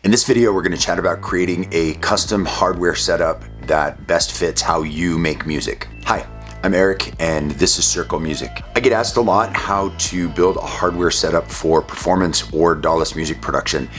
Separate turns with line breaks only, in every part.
In this video, we're going to chat about creating a custom hardware setup that best fits how you make music. Hi, I'm Eric, and this is Circle Music. I get asked a lot how to build a hardware setup for performance or DAWless music production.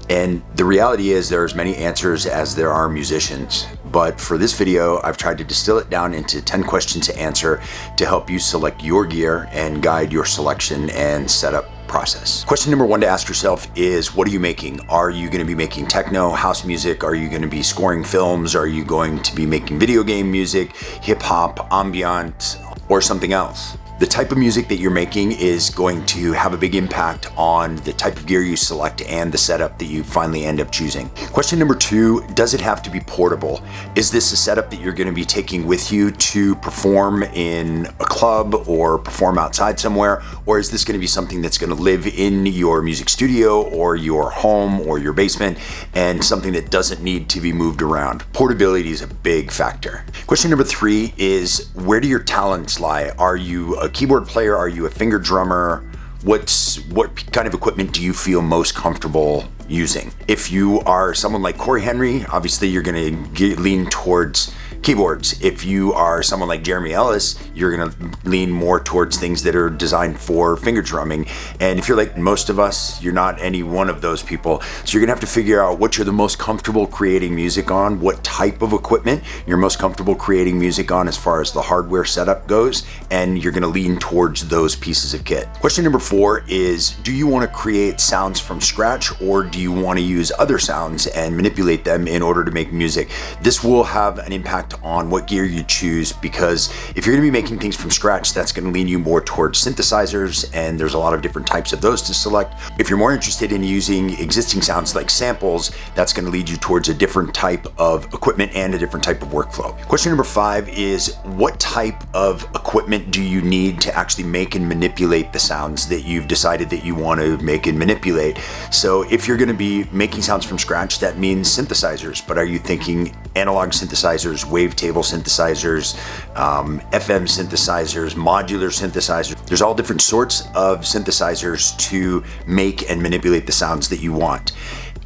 And the reality is there are as many answers as there are musicians. But for this video, I've tried to distill it down into 10 questions to answer to help you select your gear and guide your selection and setup process. Question number one to ask yourself is, what are you making? Are you going to be making techno, house music? Are you going to be scoring films? Are you going to be making video game music, hip hop, ambient, or something else? The type of music that you're making is going to have a big impact on the type of gear you select and the setup that you finally end up choosing. Question number two, does it have to be portable? Is this a setup that you're going to be taking with you to perform in a club or perform outside somewhere? Or is this going to be something that's going to live in your music studio or your home or your basement and something that doesn't need to be moved around? Portability is a big factor. Question number three is, where do your talents lie? Are you a keyboard player? Are you a finger drummer? What kind of equipment do you feel most comfortable using? If you are someone like Corey Henry, obviously you're going to lean towards keyboards. If you are someone like Jeremy Ellis, you're going to lean more towards things that are designed for finger drumming. And if you're like most of us, you're not any one of those people. So you're going to have to figure out what you're the most comfortable creating music on, what type of equipment you're most comfortable creating music on as far as the hardware setup goes, and you're going to lean towards those pieces of kit. Question number four is, do you want to create sounds from scratch, or do you want to use other sounds and manipulate them in order to make music? This will have an impact on what gear you choose, because if you're going to be making things from scratch, that's going to lean you more towards synthesizers, and there's a lot of different types of those to select. If you're more interested in using existing sounds like samples, that's going to lead you towards a different type of equipment and a different type of workflow. Question number five is, what type of equipment do you need to actually make and manipulate the sounds that you've decided that you want to make and manipulate? So if you're going to be making sounds from scratch, that means synthesizers, but are you thinking analog synthesizers, wavetable synthesizers, FM synthesizers, modular synthesizers? There's all different sorts of synthesizers to make and manipulate the sounds that you want.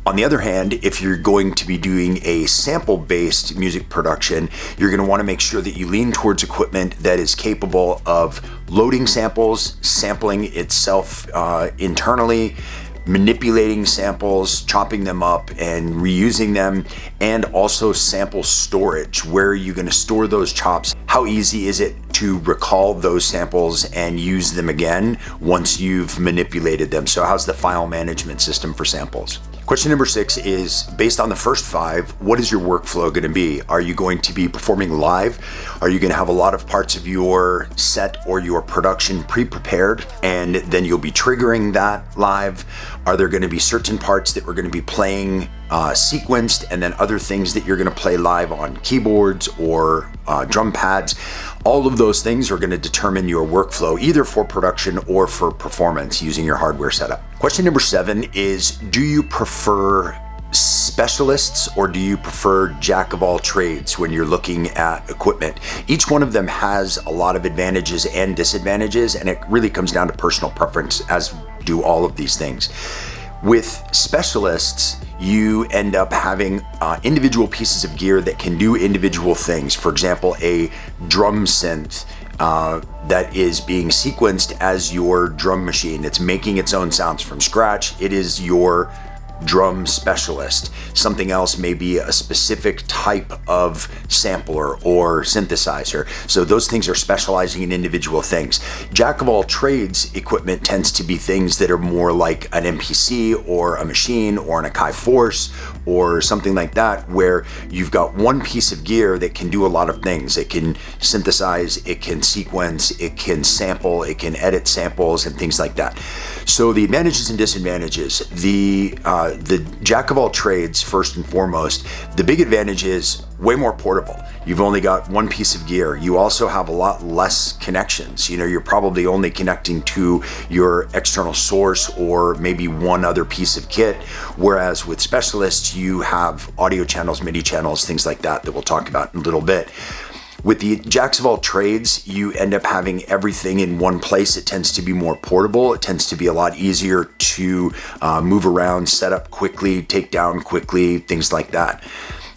On the other hand, if you're going to be doing a sample-based music production, you're going to want to make sure that you lean towards equipment that is capable of loading samples, sampling itself internally, manipulating samples, chopping them up and reusing them, and also sample storage. Where are you going to store those chops? How easy is it to recall those samples and use them again once you've manipulated them? So how's the file management system for samples? Question number six is, based on the first five, what is your workflow going to be? Are you going to be performing live? Are you going to have a lot of parts of your set or your production pre-prepared, and then you'll be triggering that live? Are there going to be certain parts that we're going to be playing sequenced, and then other things that you're going to play live on keyboards or drum pads? All of those things are going to determine your workflow, either for production or for performance using your hardware setup. Question number seven is, do you prefer specialists or do you prefer jack of all trades when you're looking at equipment? Each one of them has a lot of advantages and disadvantages, and it really comes down to personal preference, as do all of these things. With specialists, you end up having individual pieces of gear that can do individual things. For example, a drum synth that is being sequenced as your drum machine. It's making its own sounds from scratch. It is your drum specialist. Something else may be a specific type of sampler or synthesizer. So those things are specializing in individual things. Jack of all trades equipment tends to be things that are more like an MPC or a machine or an Akai Force or something like that, where you've got one piece of gear that can do a lot of things. It can synthesize, it can sequence, it can sample, it can edit samples and things like that. So the advantages and disadvantages, the jack of all trades, first and foremost, the big advantage is way more portable. You've only got one piece of gear. You also have a lot less connections. You're probably only connecting to your external source or maybe one other piece of kit. Whereas with specialists, you have audio channels, MIDI channels, things like that we'll talk about in a little bit. With the jacks of all trades, you end up having everything in one place. It tends to be more portable. It tends to be a lot easier to move around, set up quickly, take down quickly, things like that.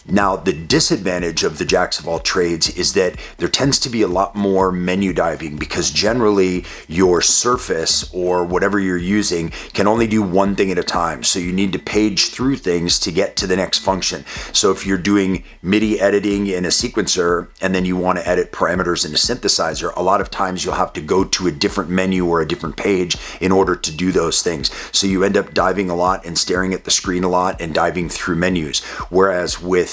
Now, the disadvantage of the jacks of all trades is that there tends to be a lot more menu diving, because generally your surface or whatever you're using can only do one thing at a time. So you need to page through things to get to the next function. So if you're doing MIDI editing in a sequencer and then you want to edit parameters in a synthesizer, a lot of times you'll have to go to a different menu or a different page in order to do those things. So you end up diving a lot and staring at the screen a lot and diving through menus. Whereas with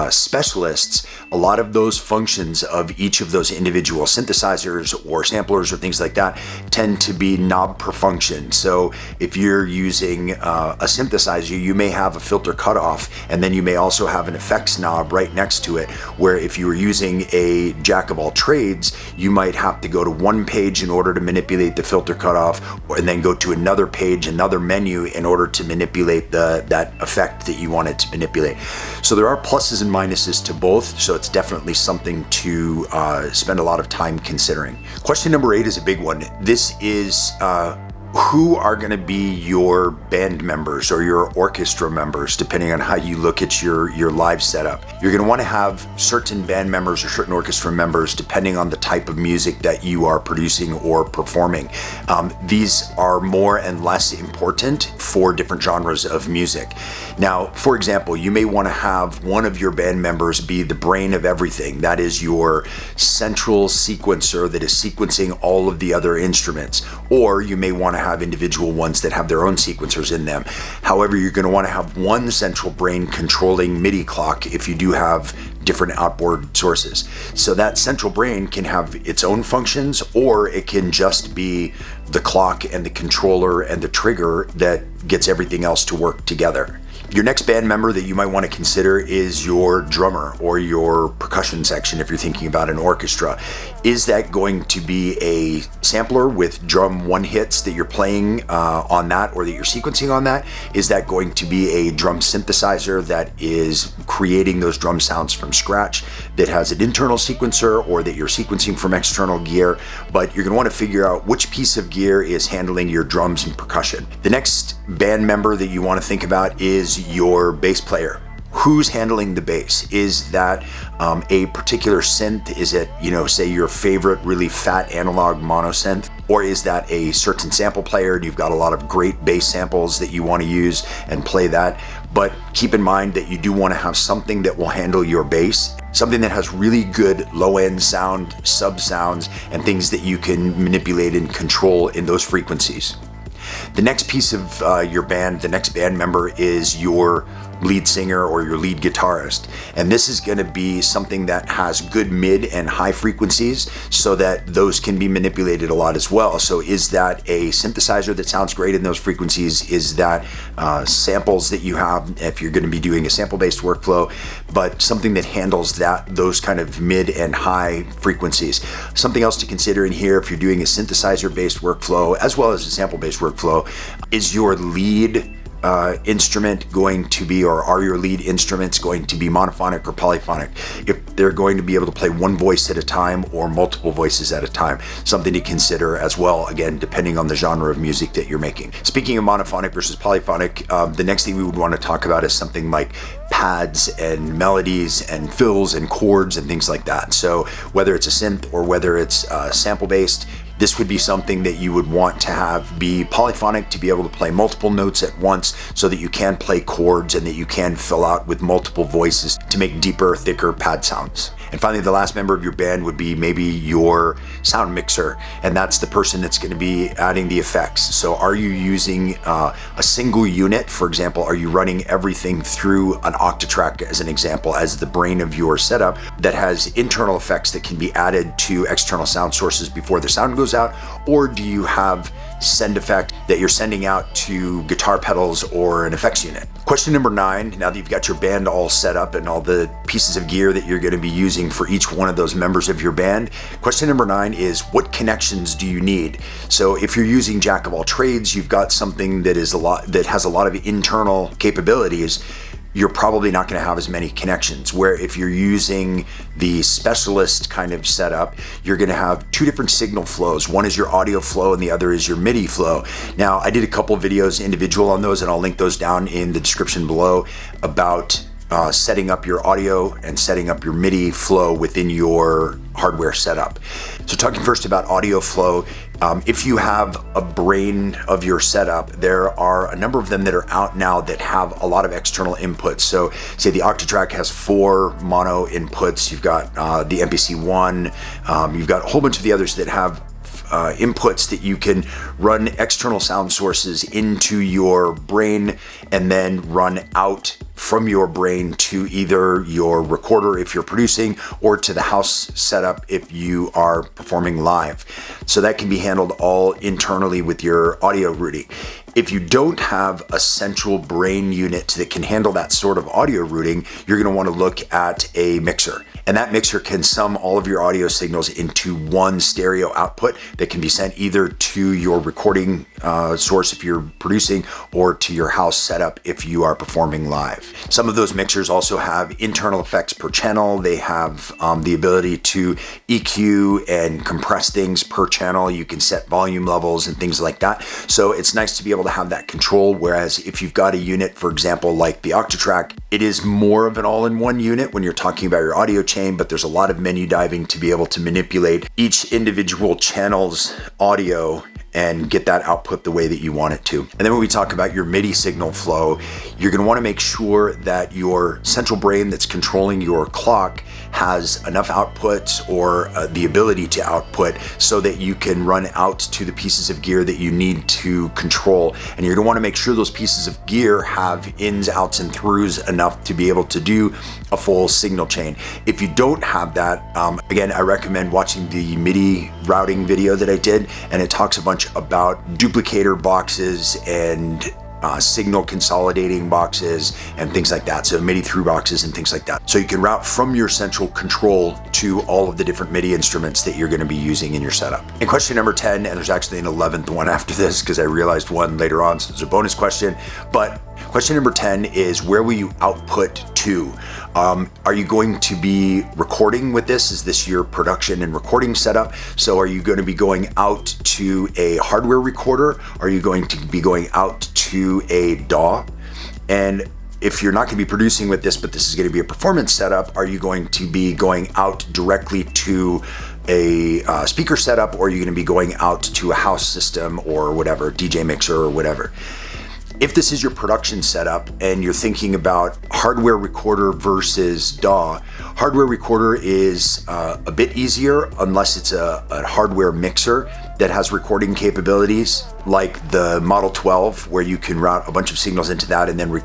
specialists, a lot of those functions of each of those individual synthesizers or samplers or things like that tend to be knob per function. So if you're using a synthesizer, you may have a filter cutoff, and then you may also have an effects knob right next to it, where if you were using a jack of all trades, you might have to go to one page in order to manipulate the filter cutoff, and then go to another page, another menu, in order to manipulate that effect that you wanted to manipulate. So there are pluses and minuses to both, so it's definitely something to spend a lot of time considering. Question number 8 is a big one. This is who are going to be your band members or your orchestra members, depending on how you look at your live setup. You're going to want to have certain band members or certain orchestra members depending on the type of music that you are producing or performing. These are more and less important for different genres of music. Now, for example, you may want to have one of your band members be the brain of everything. That is your central sequencer that is sequencing all of the other instruments. Or you may want to have individual ones that have their own sequencers in them. However, you're going to want to have one central brain controlling MIDI clock if you do have different outboard sources. So that central brain can have its own functions, or it can just be the clock and the controller and the trigger that gets everything else to work together. Your next band member that you might want to consider is your drummer or your percussion section if you're thinking about an orchestra. Is that going to be a sampler with drum one hits that you're playing on that, or that you're sequencing on that? Is that going to be a drum synthesizer that is creating those drum sounds from scratch, that has an internal sequencer, or that you're sequencing from external gear? But you're going to want to figure out which piece of gear is handling your drums and percussion. The next band member that you want to think about is your bass player. Who's handling the bass? Is that a particular synth? Is it, say your favorite really fat analog mono synth? Or is that a certain sample player and you've got a lot of great bass samples that you want to use and play that? But keep in mind that you do want to have something that will handle your bass, something that has really good low-end sound, sub-sounds, and things that you can manipulate and control in those frequencies. The next piece of your band, the next band member, is your lead singer or your lead guitarist. And this is going to be something that has good mid and high frequencies, so that those can be manipulated a lot as well. So is that a synthesizer that sounds great in those frequencies? Is that samples that you have if you're going to be doing a sample-based workflow, but something that handles those kind of mid and high frequencies? Something else to consider in here if you're doing a synthesizer-based workflow as well as a sample-based workflow, is your lead instrument going to be, or are your lead instruments going to be monophonic or polyphonic? If they're going to be able to play one voice at a time or multiple voices at a time, something to consider as well, again, depending on the genre of music that you're making. Speaking of monophonic versus polyphonic, the next thing we would want to talk about is something like pads and melodies and fills and chords and things like that. So whether it's a synth or whether it's sample-based, this would be something that you would want to have be polyphonic, to be able to play multiple notes at once, so that you can play chords and that you can fill out with multiple voices to make deeper, thicker pad sounds. And finally, the last member of your band would be maybe your sound mixer, and that's the person that's going to be adding the effects. So are you using a single unit? For example, are you running everything through an Octatrack, as an example, as the brain of your setup that has internal effects that can be added to external sound sources before the sound goes out? Or do you have send effect that you're sending out to guitar pedals or an effects unit? Question number 9, now that you've got your band all set up and all the pieces of gear that you're going to be using for each one of those members of your band, question number 9 is, what connections do you need? So if you're using jack of all trades, you've got something that has a lot of internal capabilities. you're probably not going to have as many connections. Where if you're using the specialist kind of setup, you're going to have two different signal flows. One is your audio flow and the other is your MIDI flow. Now, I did a couple videos individual on those, and I'll link those down in the description below about setting up your audio and setting up your MIDI flow within your hardware setup. So talking first about audio flow, if you have a brain of your setup, there are a number of them that are out now that have a lot of external inputs. So say the Octatrack has 4 mono inputs, you've got the MPC-1, you've got a whole bunch of the others that have inputs that you can run external sound sources into your brain and then run out from your brain to either your recorder if you're producing or to the house setup if you are performing live. So that can be handled all internally with your audio routing. If you don't have a central brain unit that can handle that sort of audio routing, you're going to want to look at a mixer. And that mixer can sum all of your audio signals into one stereo output that can be sent either to your recording source if you're producing or to your house setup if you are performing live. Some of those mixers also have internal effects per channel. They have the ability to EQ and compress things per channel. You can set volume levels and things like that. So it's nice to be able to have that control. Whereas if you've got a unit, for example, like the Octatrack, it is more of an all-in-one unit when you're talking about your audio chain, but there's a lot of menu diving to be able to manipulate each individual channel's audio and get that output the way that you want it to. And then when we talk about your MIDI signal flow, you're going to want to make sure that your central brain that's controlling your clock has enough outputs or the ability to output so that you can run out to the pieces of gear that you need to control. And you're going to want to make sure those pieces of gear have ins, outs, and throughs enough to be able to do a full signal chain. If you don't have that, again, I recommend watching the MIDI routing video that I did, and it talks a bunch about duplicator boxes and signal consolidating boxes and things like that. So MIDI through boxes and things like that. So you can route from your central control to all of the different MIDI instruments that you're going to be using in your setup. And question number 10, and there's actually an 11th one after this because I realized one later on, so it's a bonus question. But question number 10 is, where will you output to? Are you going to be recording with this? Is this your production and recording setup? So are you going to be going out to a hardware recorder? Are you going to be going out to a DAW? And if you're not going to be producing with this, but this is going to be a performance setup, are you going to be going out directly to a speaker setup, or are you going to be going out to a house system or whatever, DJ mixer or whatever? If this is your production setup and you're thinking about hardware recorder versus DAW, hardware recorder is a bit easier unless it's a hardware mixer that has recording capabilities, like the Model 12, where you can route a bunch of signals into that and then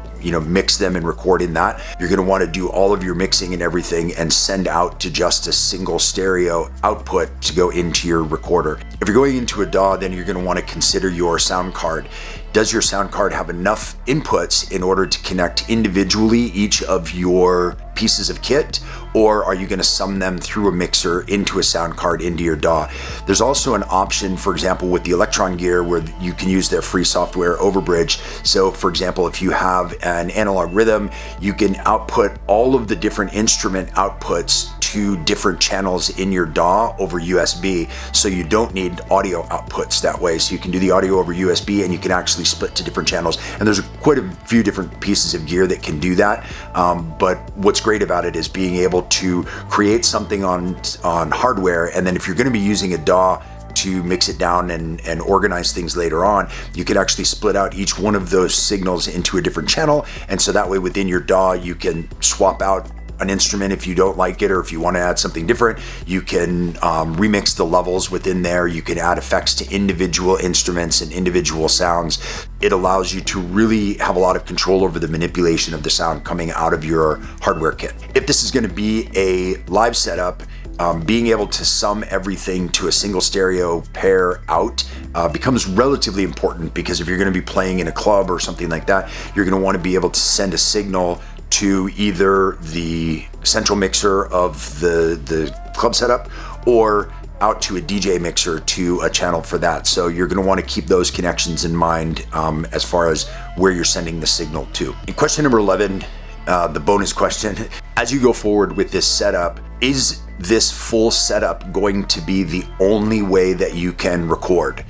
mix them and record in that. You're going to want to do all of your mixing and everything and send out to just a single stereo output to go into your recorder. If you're going into a DAW, then you're going to want to consider your sound card. Does your sound card have enough inputs in order to connect individually each of your pieces of kit, or are you going to sum them through a mixer into a sound card into your DAW? There's also an option, for example, with the Electron gear where you can use their free software Overbridge. So for example, if you have an Analog Rytm, you can output all of the different instrument outputs to different channels in your DAW over USB, so you don't need audio outputs that way. So you can do the audio over USB and you can actually split to different channels. And there's quite a few different pieces of gear that can do that. But what's great about it is being able to create something on hardware, and then if you're going to be using a DAW to mix it down and organize things later on, you can actually split out each one of those signals into a different channel. And so that way within your DAW, you can swap out an instrument if you don't like it, or if you want to add something different, you can remix the levels within there. You can add effects to individual instruments and individual sounds. It allows you to really have a lot of control over the manipulation of the sound coming out of your hardware kit. If this is going to be a live setup, being able to sum everything to a single stereo pair out becomes relatively important, because if you're going to be playing in a club or something like that, you're going to want to be able to send a signal to either the central mixer of the club setup or out to a DJ mixer to a channel for that. So you're going to want to keep those connections in mind as far as where you're sending the signal to. And question number 11 the bonus question. As you go forward with this setup, is this full setup going to be the only way that you can record?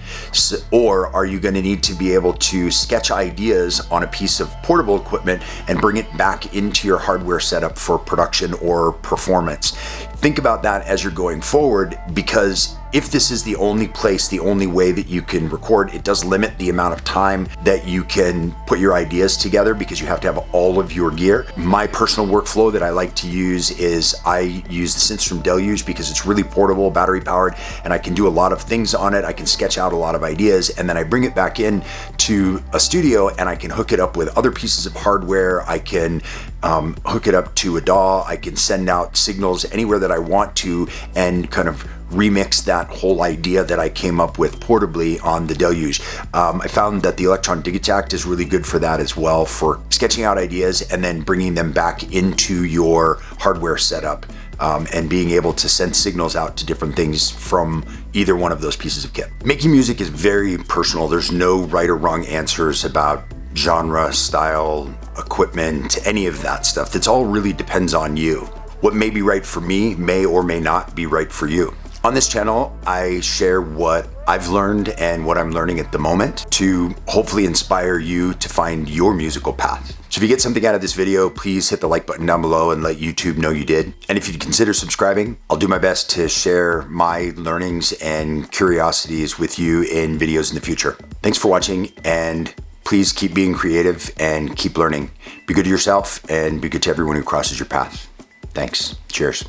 Or are you going to need to be able to sketch ideas on a piece of portable equipment and bring it back into your hardware setup for production or performance? Think about that as you're going forward, because if this is the only place, the only way that you can record, it does limit the amount of time that you can put your ideas together because you have to have all of your gear. My personal workflow that I like to use is I use the Synthstrom Deluge because it's really portable, battery powered, and I can do a lot of things on it. I can sketch out a lot of ideas, and then I bring it back in to a studio and I can hook it up with other pieces of hardware. I can hook it up to a DAW. I can send out signals anywhere that I want to and kind of remix that whole idea that I came up with portably on the Deluge. I found that the Electron Digitact is really good for that as well, for sketching out ideas and then bringing them back into your hardware setup, and being able to send signals out to different things from either one of those pieces of kit. Making music is very personal. There's no right or wrong answers about genre, style, equipment, any of that stuff. It all really depends on you. What may be right for me may or may not be right for you. On this channel, I share what I've learned and what I'm learning at the moment to hopefully inspire you to find your musical path. So if you get something out of this video, please hit the like button down below and let YouTube know you did. And if you'd consider subscribing, I'll do my best to share my learnings and curiosities with you in videos in the future. Thanks for watching, and please keep being creative and keep learning. Be good to yourself and be good to everyone who crosses your path. Thanks. Cheers.